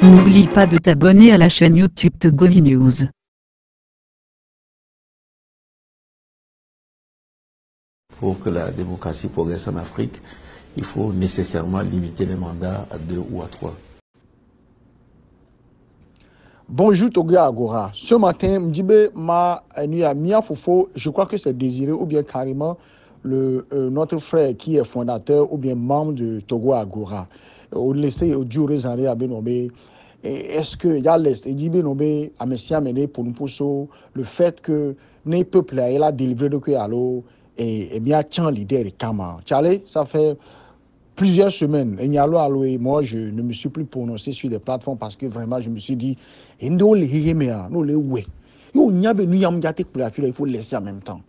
N'oublie pas de t'abonner à la chaîne YouTube Togovi News. Pour que la démocratie progresse en Afrique, il faut nécessairement limiter les mandats à 2 ou à 3. Bonjour Togo Agora. Ce matin, Mdibe m'a nuit à Mia Fofo, je crois que c'est Désiré ou bien carrément notre frère qui est fondateur ou bien membre de Togo Agora. On laissait au Dieu réservé à Benomé. Est-ce que y a l'Est, Benomé a Messia mené pour nous pousser le fait que les peuples a délivré de Kuyalo et bien tiens l'idée de Kama. Tchale, ça fait plusieurs semaines. Et moi, je ne me suis plus prononcé sur des plateformes parce que vraiment, je me suis dit, il faut laisser en même temps.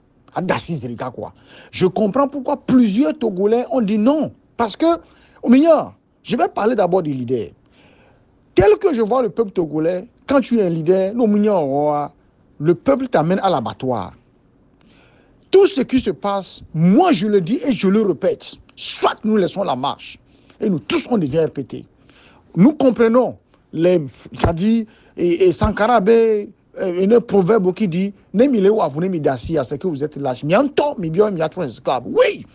Je comprends pourquoi plusieurs Togolais ont dit non. Parce que, je vais parler d'abord du leader. Tel que je vois le peuple togolais, quand tu es un leader, le peuple t'amène à l'abattoir. Tout ce qui se passe, moi je le dis et je le répète, soit nous laissons la marche et nous tous on devient répéter. Nous comprenons, ça dit, et Sankara avait un proverbe qui dit, c'est que vous êtes lâche. Oui,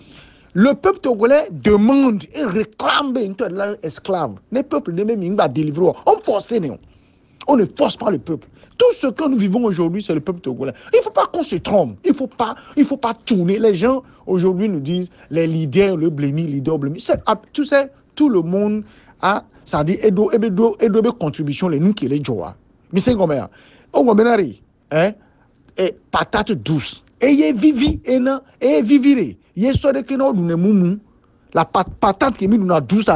le peuple togolais demande et réclame un esclave. Les peuples ne même pas délivrer. On force, on ne force pas le peuple. Tout ce que nous vivons aujourd'hui, c'est le peuple togolais. Il ne faut pas qu'on se trompe. Il faut pas tourner. Les gens, aujourd'hui, nous disent, les leaders, le blémi, leader, blémi. Tu sais, tout le monde a, ça dit, et contribution, les nous qui les joie. Mais c'est comme ça. Et patate douce. Et y vivi, et vivire. Y soit de que nous moumou. La patate qui est mise dans la douce.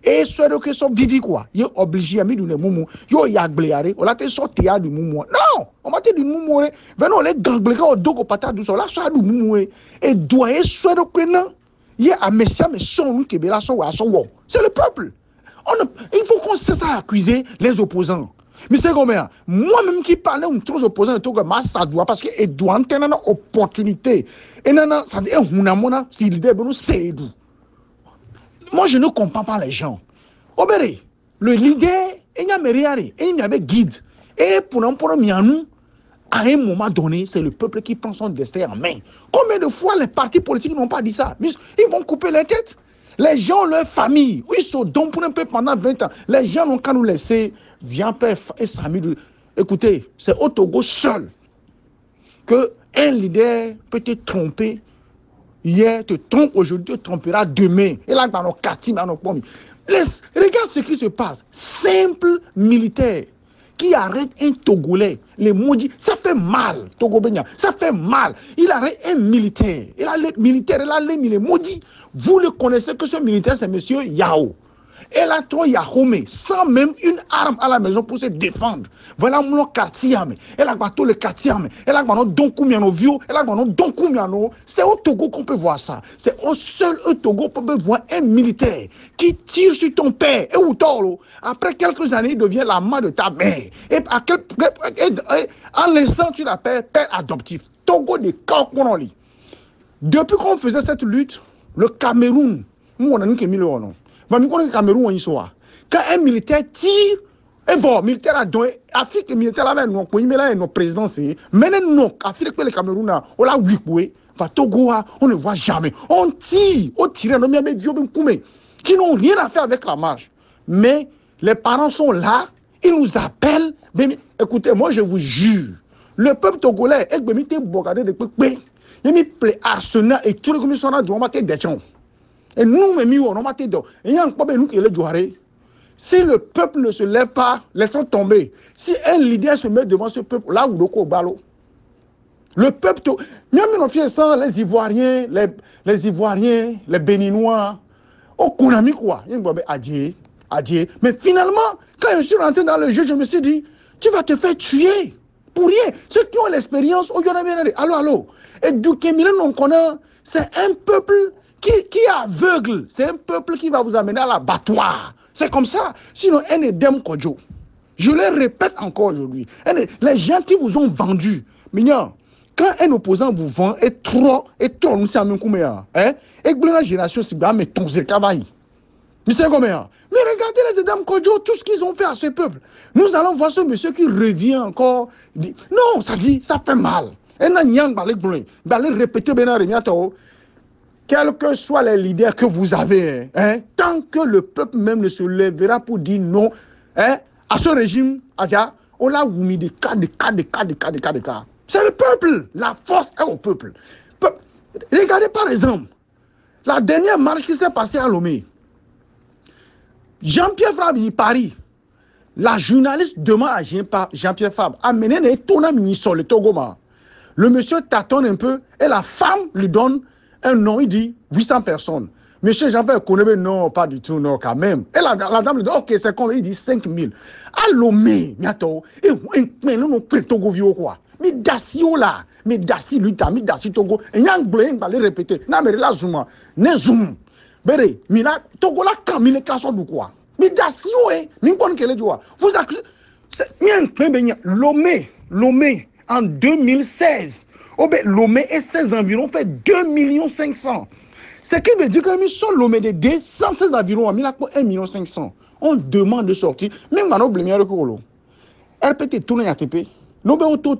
Et soit de que sont vivi quoi. Y est obligé à mettre dans le moumou. Yo y a gléaré. On a été sorti du moumou. Non! On m'a dit du moumou. Venons les ganglés au dos patate douce. Là, soit du moumou. Et doit soit de que non. Y a un messia, mais son qui est là, c'est le peuple. Il faut qu'on cesse à accuser les opposants. Mais c'est comme ça. Moi-même qui parle aux trois opposants, ça doit parce que doit avoir une opportunité. Et ça dit, moi, je ne comprends pas les gens. Le leader, il n'y a rien, il y avait guide. Et pour nous, à un moment donné, c'est le peuple qui prend son destin en main. Combien de fois les partis politiques n'ont pas dit ça? Ils vont couper les têtes. Les gens, leur famille, ils sont donnés pour un peu pendant 20 ans. Les gens n'ont qu'à nous laisser. Viens, père et Samy. Écoutez, c'est au Togo seul qu'un leader peut te tromper. Hier, te trompe aujourd'hui, te trompera demain. Et là, dans nos quartiers, dans nos pommes. Regarde ce qui se passe. Simple militaire qui arrête un Togolais, les maudits, ça fait mal, Togobénia, ça fait mal. Il arrête un militaire. Et là, les militaires, il est maudit. Vous le connaissez que ce militaire, c'est monsieur Yao. Et là, toi, Yahome, sans même une arme à la maison pour se défendre. Voilà mon quartier. Et là, tout le quartier. Et là, c'est au Togo qu'on peut voir ça. C'est au seul Togo qu'on peut voir un militaire qui tire sur ton père. Et où après quelques années, il devient la main de ta mère. Et à l'instant, tu l'appelles père adoptif. Togo de Kakonoli. Depuis qu'on faisait cette lutte, le Cameroun, nous, on a mis le nom. Cameroun, quand un militaire tire, et bon, militaire a donné, Afrique militaire avait non, pour y mettre nos présidences, mais non, Afrique le Cameroun, on l'a oui, va Togo, on ne voit jamais. On tire, qui n'ont rien à faire avec la marche. Mais les parents sont là, ils nous appellent. Écoutez, moi je vous jure, le peuple togolais, il me Arsenal et tout le commissaire du Rwanda des gens. Et nous, si le peuple ne se lève pas, laissons tomber. Si un leader se met devant ce peuple, là où le peuple, même les Ivoiriens, les Ivoiriens, les Béninois, au Konami quoi, adieu. Mais finalement, quand je suis rentré dans le jeu, je me suis dit, tu vas te faire tuer pour rien. Ceux qui ont l'expérience, allô. Et du Kémilé, on connaît, c'est un peuple qui est aveugle. C'est un peuple qui va vous amener à l'abattoir. C'est comme ça. Sinon, un Edem Kodjo. Je le répète encore aujourd'hui. Les gens qui vous ont vendu, mignon, quand un opposant vous vend et trop, nous sommes combien, hein? Et que la génération, c'est bien, mais ton zékabaï. Mais c'est combien? Mais regardez les Edem Kodjo, tout ce qu'ils ont fait à ce peuple. Nous allons voir ce monsieur qui revient encore. Non, ça fait mal. Et n'ayant pas les répéter, quels que soient les leaders que vous avez, hein, tant que le peuple même ne se lèvera pour dire non, hein, à ce régime, on l'a mis des cas. C'est le peuple. La force est au peuple. Regardez par exemple, la dernière marche qui s'est passée à Lomé. Jean-Pierre Fabre, il parie. La journaliste demande à Jean-Pierre Fabre, amenez les tournamis sur le Togoma. Le monsieur tâtonne un peu et la femme lui donne un nom, il dit 800 personnes. Monsieur Jean-Pierre connaît, non, pas du tout, non, quand même. Et la dame lui dit, ok, c'est combien? Il dit 5000. À Lomé, miato, et nous, Togo vieux quoi. Mais Dassi, là, mais Dassi, lui, t'as mis Dassi Togo, et Yang Blé, il va le répéter. Non, mais là, zoom, ne zoom. Béré, mais là, Togo, là, quand il est cassé du quoi. Mais Dassi, ouais, mais bon, quel est le vous accusez. Lomé, en 2016, Lomé et 16 environ fait 2 500 000. Ce qui veut dire que nous sommes Lomé de 216 environ, 1 500 000. On demande de sortir. Même dans nos blêmières de Kolo. RPT tourne à TP. Nous avons tout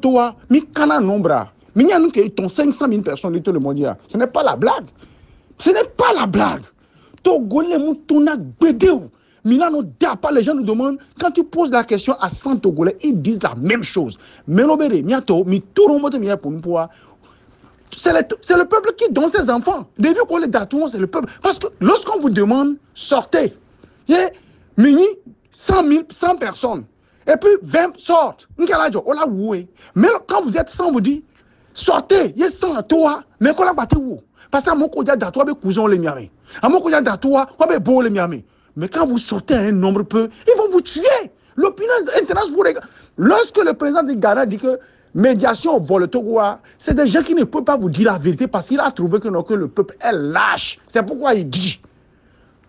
mi cana nombre. Mais nous avons 500 000 personnes dans le monde. Ce n'est pas la blague. Ce n'est pas la blague. Togolais moutona bédéo. Milano pas les gens nous demandent, quand tu poses la question à 100 Togolais, ils disent la même chose. Mais c'est le peuple qui donne ses enfants. Dès qu'on les datouons, c'est le peuple. Parce que lorsqu'on vous demande, sortez, il y a 100 personnes. Et puis 20 sortent. Mais quand vous êtes 100, vous dites, sortez, il y a 100 à toi, mais qu'on l'a battu où? Parce que mon côté d'atoua, mes cousins les miamés. À mon côté d'atoua, on va beau les miamés. Mais quand vous sortez un nombre peu, ils vont vous tuer. L'opinion internationale, lorsque le président du Ghana dit que médiation vole le Togo, c'est des gens qui ne peuvent pas vous dire la vérité parce qu'il a trouvé que le peuple est lâche. C'est pourquoi il dit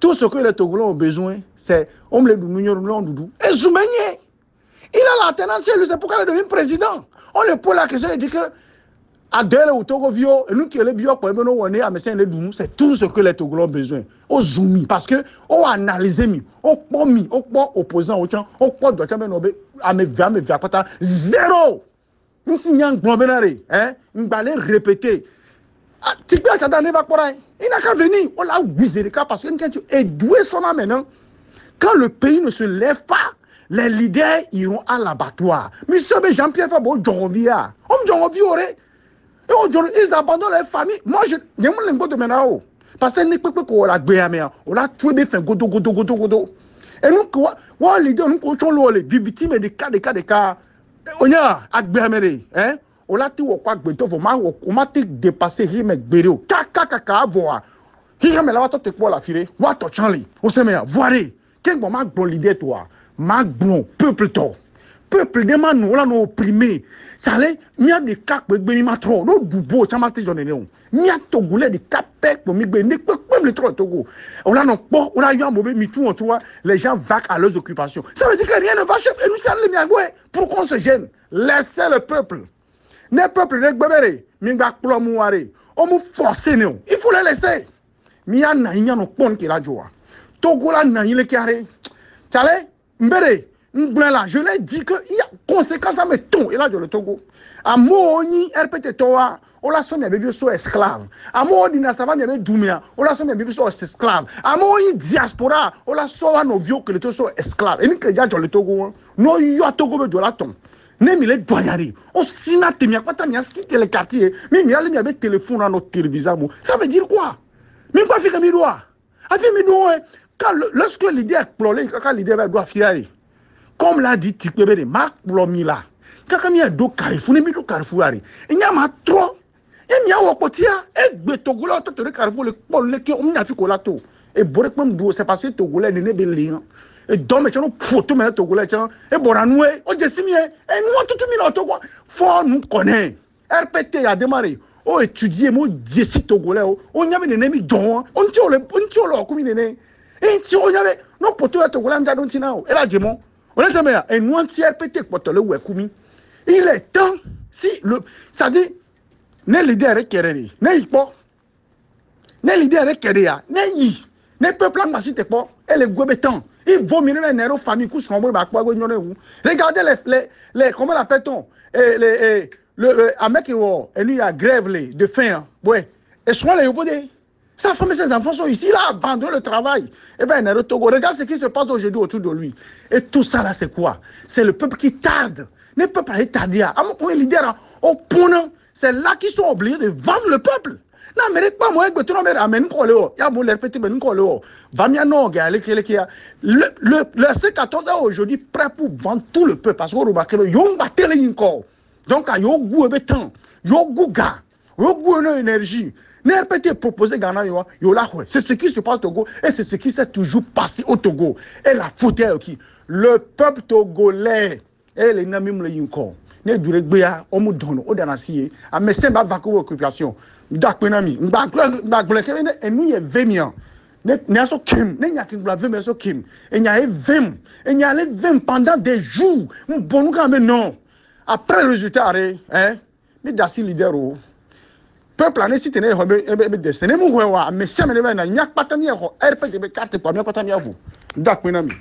tout ce que les Togolais ont besoin, c'est doudou. Et Zoumenyé, il a la tendance chez lui, c'est pourquoi il est devenu président. On lui pose la question, il dit que Adèle ou Togo Vio, et nous qui les bio, c'est tout ce que les Togolais ont besoin. Au zoumi, parce que on a analysé, on a opposant au champ, on a zéro. Nous signons globénaré, hein, nous allons répéter. Il n'a qu'à venir, on l'a visé parce que quand tu es doué son âme maintenant, quand le pays ne se lève pas, les leaders iront à l'abattoir. Monsieur Jean-Pierre Fabo, Djonvia, ils abandonnent les familles. Moi, je n'ai pas de maintenant. Parce que nous avons tué des fins, godo. Et nous, les leaders, nous contrôlons les victimes des cas. On a agbeamere, hein? On a tout quoi gbeto, on m'a dépassé, il m'a gbéré, kaka, voix. Il m'a la te pour la file, what to Charlie, on se met à voir. Quel moment bon l'idée, toi? Mag bon, peuple, toi. Peuple de man, on l'a opprimé. Ça allait, il y a des cas que béni ma trop, no dubo, chamate j'en ai non. Il y a Togolais des cas pour mi béni, même les trois Togo. On a non, on a eu un mauvais mitou, on trouve les gens vaquent à leurs occupations. Ça veut dire que rien ne va chez et nous sommes les miagoués. Pourquoi on se gêne? Laissez le peuple. Les peuples, les bébés, mingak plomouare. On nous force, non. Il faut les laisser. Mia na inya no pon qui la joie. Togo la na il est carré. Tchale, mbere. Je l'ai dit qu'il y a conséquences à mes tons. Et là, je le Togo. À Mooni, RPT Toa, on l'a somme, il y avait sur esclave. À Mooni, Nassava, il y avait Doumia, on l'a somme, il y avait sur esclave. À Mooni, diaspora, on l'a somme, nos vieux que les sont esclaves. Et nous, que j'ai le Togo, nous, il y a Togo de la tombe. Même il est doyari. On s'y a tenu, quand on a cité les quartiers, même il y avait téléphone dans notre téléviseur. Ça veut dire quoi? Même pas faire comme il doit. Lorsque l'idée est plolée, quand l'idée doit filer. Comme l'a dit Tikebere, Marc Blomila, quand il y a deux carrefours, il y a deux carrefours. Il y a trop. Il y a un côté, et le Togolais, tout le carrefour, le qui ont fait colato. Et Borekman Dou, c'est parce que Togolais n'est pas lié. Et donc, tu as une photo de Togolais, et Boranoué, on dit simien, et nous, tout le monde, Togo, faut nous connaître. RPT a démarré. On étudie, moi, 10 Togolais, on y avait des ennemis, on tient le commun. Et si on y avait, non, pour toi, tu as un gars et là, Djemon, on a jamais un noir tiers pété pour te le ouékoumi. Il est temps, si le, ça dit, n'est l'idée avec Kéréni, n'est pas, n'est l'idée avec Kéréa, n'est peuple en massif, et les goubetans. Il vaut mieux mettre une famille qui sont regardez les comment l'appelle-t-on? Le mec et lui a grève de faim. Ouais. Et soit les Yovodé. Sa femme et ses enfants sont ici, là, abandonnent le travail. Eh bien, Nero Togo, regarde ce qui se passe aujourd'hui autour de lui. Et tout ça, là, c'est quoi? C'est le peuple qui tarde. Le peuple est tardé. À mon point, leader, au point, c'est là qu'ils sont obligés de vendre le peuple. Non, mais pas moi, que tu n'as pas amené il y a mon répété, mais nous, va bien non, le C14 est aujourd'hui prêt pour vendre tout le peuple. Parce qu'on remarque, il y a un batterie encore. Donc, il y a un goût de temps, il y a un goût de gars, il y a un goût d'énergie. N'RPT proposé Ghana, c'est ce qui se passe au Togo et c'est ce qui s'est toujours passé au Togo. Et la faute est qui? Le peuple togolais et les Namim le Yinko. Ne durez pas, on me donne, on donne assis. À mes cinq vacances occupation. D'Akpenami, et nous y est 20 ans. Ne so kim, ne nya king bla 20 so kim. Et nya 20, et nya les 20 pendant des jours. Bon nous quand même non. Après le résultat, hein, mais d'assis leader au peuple année si tenait un destiné, mais si on a un yak patami, RP de carte pour mieux patami à vous. D'Akpenami.